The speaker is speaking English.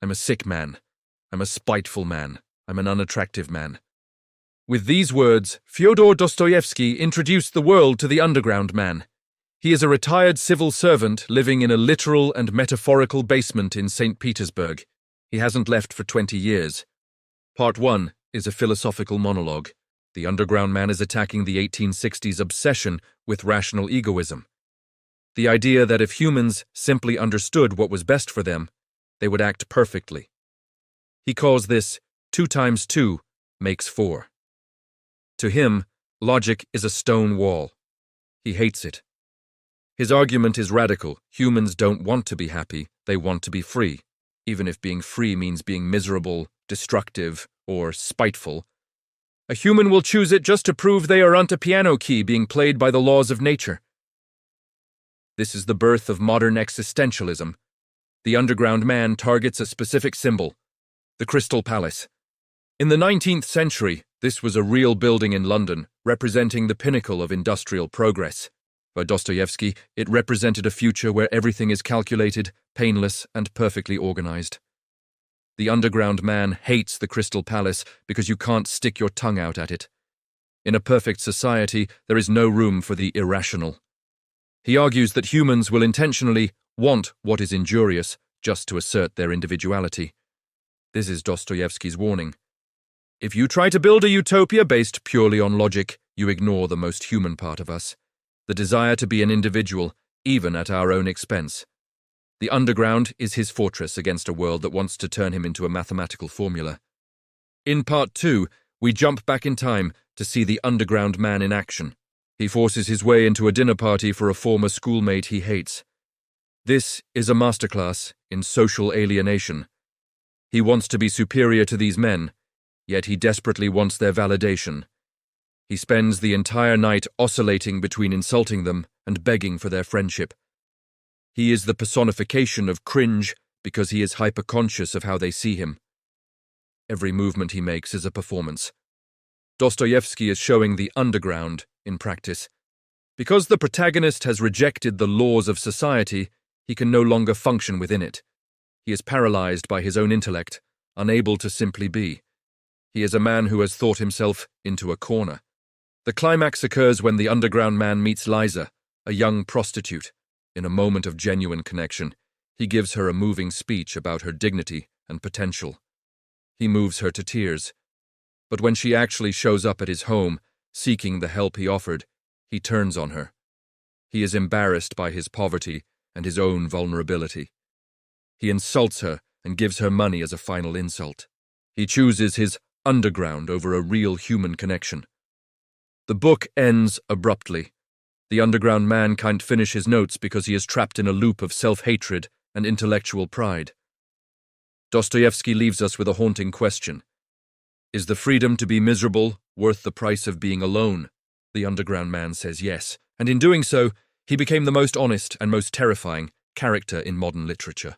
I'm a sick man. I'm a spiteful man. I'm an unattractive man. With these words, Fyodor Dostoevsky introduced the world to the underground man. He is a retired civil servant living in a literal and metaphorical basement in St. Petersburg. He hasn't left for 20 years. Part 1 is a philosophical monologue. The underground man is attacking the 1860s obsession with rational egoism. The idea that if humans simply understood what was best for them, they would act perfectly. He calls this 2 times 2 makes 4. To him, logic is a stone wall. He hates it. His argument is radical. Humans don't want to be happy, they want to be free, even if being free means being miserable, destructive, or spiteful. A human will choose it just to prove they aren't a piano key being played by the laws of nature. This is the birth of modern existentialism. The underground man targets a specific symbol, the Crystal Palace. In the 19th century, this was a real building in London, representing the pinnacle of industrial progress. For Dostoevsky, it represented a future where everything is calculated, painless, and perfectly organized. The underground man hates the Crystal Palace because you can't stick your tongue out at it. In a perfect society, there is no room for the irrational. He argues that humans will intentionally want what is injurious just to assert their individuality. This is Dostoevsky's warning. If you try to build a utopia based purely on logic, you ignore the most human part of us, the desire to be an individual, even at our own expense. The underground is his fortress against a world that wants to turn him into a mathematical formula. In Part 2, we jump back in time to see the underground man in action. He forces his way into a dinner party for a former schoolmate he hates. This is a masterclass in social alienation. He wants to be superior to these men, yet he desperately wants their validation. He spends the entire night oscillating between insulting them and begging for their friendship. He is the personification of cringe because he is hyper-conscious of how they see him. Every movement he makes is a performance. Dostoevsky is showing the underground in practice. Because the protagonist has rejected the laws of society, he can no longer function within it. He is paralyzed by his own intellect, unable to simply be. He is a man who has thought himself into a corner. The climax occurs when the underground man meets Liza, a young prostitute. In a moment of genuine connection, he gives her a moving speech about her dignity and potential. He moves her to tears. But when she actually shows up at his home, seeking the help he offered, he turns on her. He is embarrassed by his poverty and his own vulnerability. He insults her and gives her money as a final insult. He chooses his underground over a real human connection. The book ends abruptly. The underground man can't finish his notes because he is trapped in a loop of self-hatred and intellectual pride. Dostoevsky leaves us with a haunting question. Is the freedom to be miserable worth the price of being alone? The underground man says yes, and in doing so, he became the most honest and most terrifying character in modern literature.